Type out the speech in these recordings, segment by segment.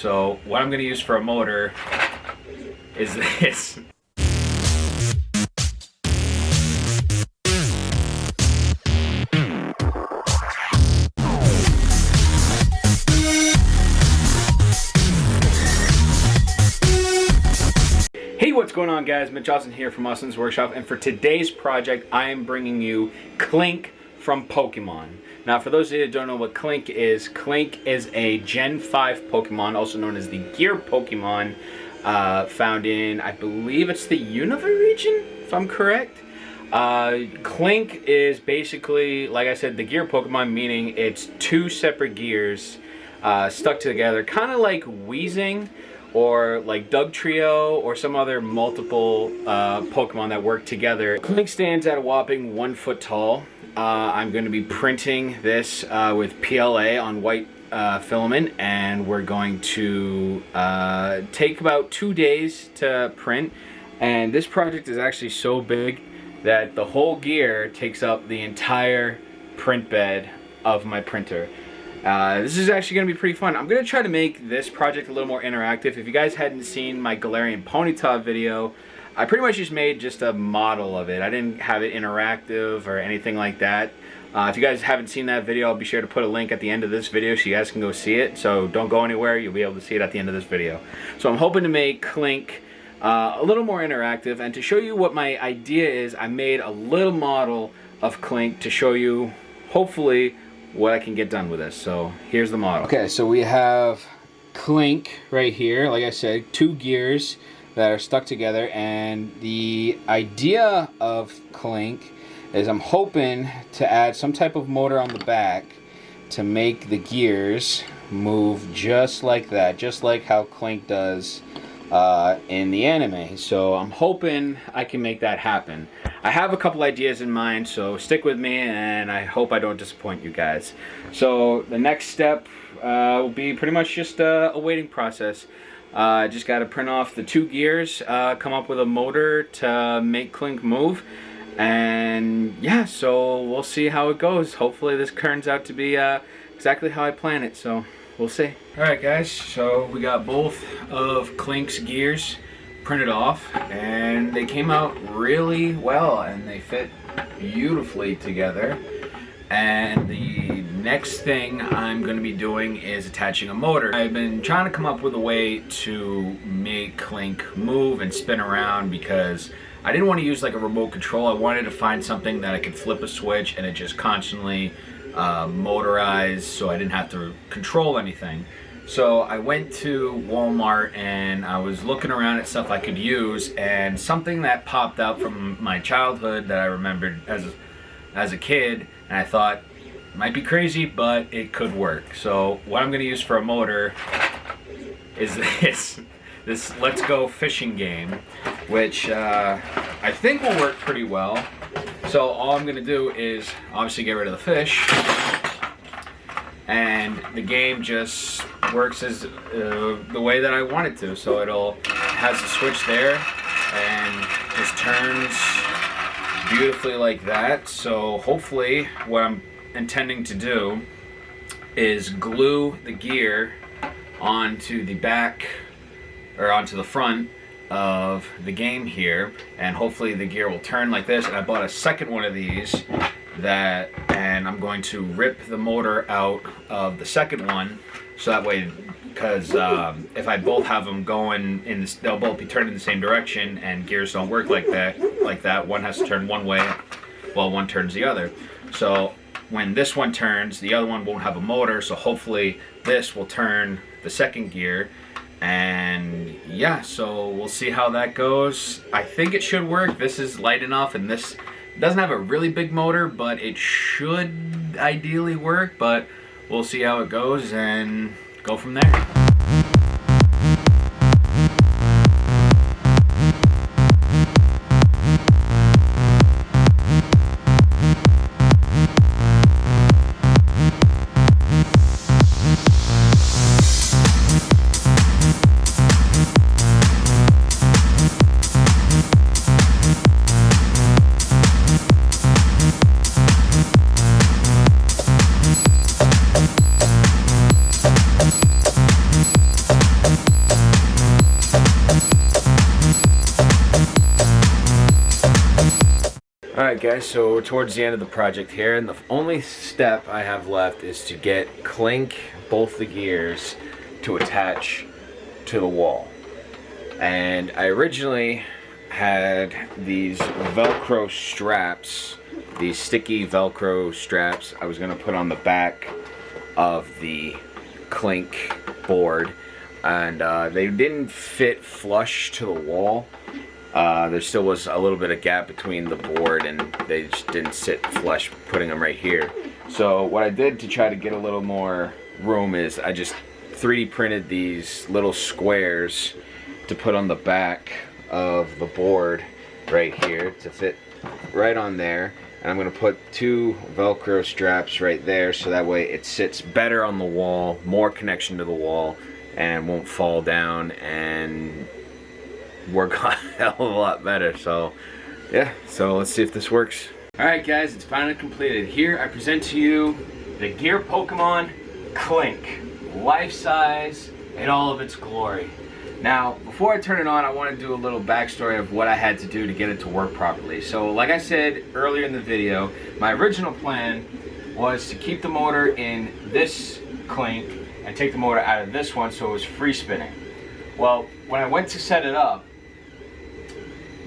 So what I'm going to use for a motor is this. Hey, what's going on, guys? Mitch Austin here from Austin's Workshop, and for today's project I am bringing you Klink from Pokemon. Now, for those of you that don't know what Klink is a Gen 5 Pokemon, also known as the Gear Pokemon, found in, I believe it's the Unova region, if I'm correct. Klink is basically, like I said, the Gear Pokemon, meaning it's two separate gears stuck together, kind of like Weezing or like Doug Trio or some other multiple Pokemon that work together. Klink stands at a whopping 1 foot tall. I'm going to be printing this with PLA on white filament, and we're going to take about 2 days to print. And this project is actually so big that the whole gear takes up the entire print bed of my printer. This is actually going to be pretty fun. I'm going to try to make this project a little more interactive. If you guys hadn't seen my Galarian Ponyta video, I pretty much just made just a model of it. I didn't have it interactive or anything like that. If you guys haven't seen that video, I'll be sure to put a link at the end of this video so you guys can go see it. So don't go anywhere, you'll be able to see it at the end of this video. So I'm hoping to make Klink a little more interactive, and to show you what my idea is, I made a little model of Klink to show you, hopefully, what I can get done with this. So here's the model. Okay, so we have Klink right here. Like I said, two gears that are stuck together, and the idea of Klink is I'm hoping to add some type of motor on the back to make the gears move just like that, just like how Klink does in the anime. So I'm hoping I can make that happen. I have a couple ideas in mind, so stick with me, and I hope I don't disappoint you guys. So the next step will be pretty much just a waiting process. I just got to print off the two gears, come up with a motor to make Klink move, and yeah, so we'll see how it goes. Hopefully this turns out to be exactly how I plan it, so we'll see. Alright guys, so we got both of Klink's gears printed off, and they came out really well, and they fit beautifully together. And the next thing I'm going to be doing is attaching a motor. I've been trying to come up with a way to make Klink move and spin around, because I didn't want to use like a remote control. I wanted to find something that I could flip a switch and it just constantly motorized, so I didn't have to control anything. So I went to Walmart and I was looking around at stuff I could use, and something that popped up from my childhood that I remembered as a kid, and I thought it might be crazy, but it could work. So what I'm going to use for a motor is this Let's Go fishing game, which I think will work pretty well. So all I'm going to do is obviously get rid of the fish, and the game just works as the way that I want it to. So has a switch there and just turns beautifully like that. So hopefully what I'm intending to do is glue the gear onto the back, or onto the front of the game here, and hopefully the gear will turn like this. And I bought a second one of these, and I'm going to rip the motor out of the second one, so that way, because if I both have them going in this, they'll both be turned in the same direction, and gears don't work like that. One has to turn one way while one turns the other. So when this one turns, the other one won't have a motor, so hopefully this will turn the second gear. And yeah, so we'll see how that goes. I think it should work. This is light enough, and this doesn't have a really big motor, but it should ideally work. But we'll see how it goes and go from there. Alright guys, so we're towards the end of the project here, and the only step I have left is to get Klink, both the gears, to attach to the wall. And I originally had these Velcro straps, these sticky Velcro straps I was going to put on the back of the Klink board, and they didn't fit flush to the wall. There still was a little bit of gap between the board, and they just didn't sit flush putting them right here. So what I did to try to get a little more room is I just 3D printed these little squares to put on the back of the board right here to fit right on there. And I'm going to put 2 Velcro straps right there, so that way it sits better on the wall, more connection to the wall, and won't fall down and work a hell of a lot better. So yeah, so let's see if this works. Alright guys, it's finally completed. Here I present to you the Gear Pokemon Klink, life size in all of its glory. Now before I turn it on, I want to do a little backstory of what I had to do to get it to work properly. So like I said earlier in the video, my original plan was to keep the motor in this Klink and take the motor out of this one so it was free spinning. Well, when I went to set it up,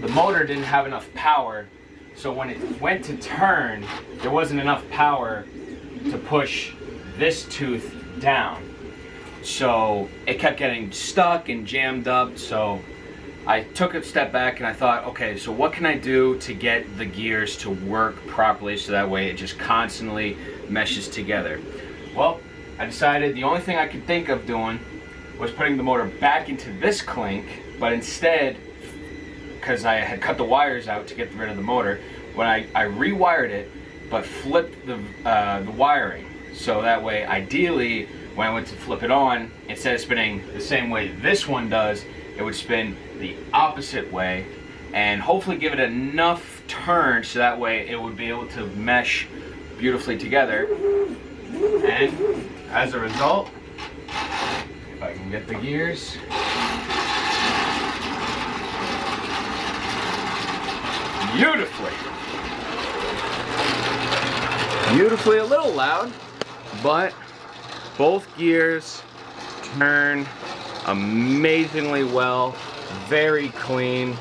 the motor didn't have enough power, so when it went to turn, there wasn't enough power to push this tooth down. So it kept getting stuck and jammed up, so I took a step back and I thought, okay, so what can I do to get the gears to work properly so that way it just constantly meshes together? Well, I decided the only thing I could think of doing was putting the motor back into this Klink, but instead, because I had cut the wires out to get rid of the motor, when I rewired it, but flipped the wiring, so that way, ideally, when I went to flip it on, instead of spinning the same way this one does, it would spin the opposite way, and hopefully give it enough turn so that way it would be able to mesh beautifully together. And as a result, if I can get the gears, beautifully, a little loud, but both gears turn amazingly well, very clean,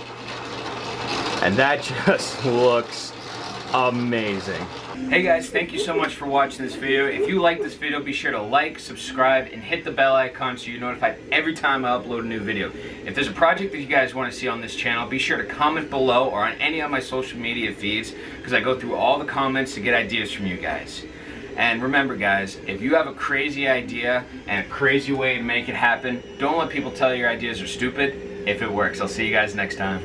and that just looks amazing. Hey guys, thank you so much for watching this video. If you like this video, be sure to like, subscribe, and hit the bell icon so you're notified every time I upload a new video. If there's a project that you guys want to see on this channel, be sure to comment below or on any of my social media feeds, because I go through all the comments to get ideas from you guys. And remember guys, if you have a crazy idea and a crazy way to make it happen, don't let people tell you your ideas are stupid. If it works, I'll see you guys next time.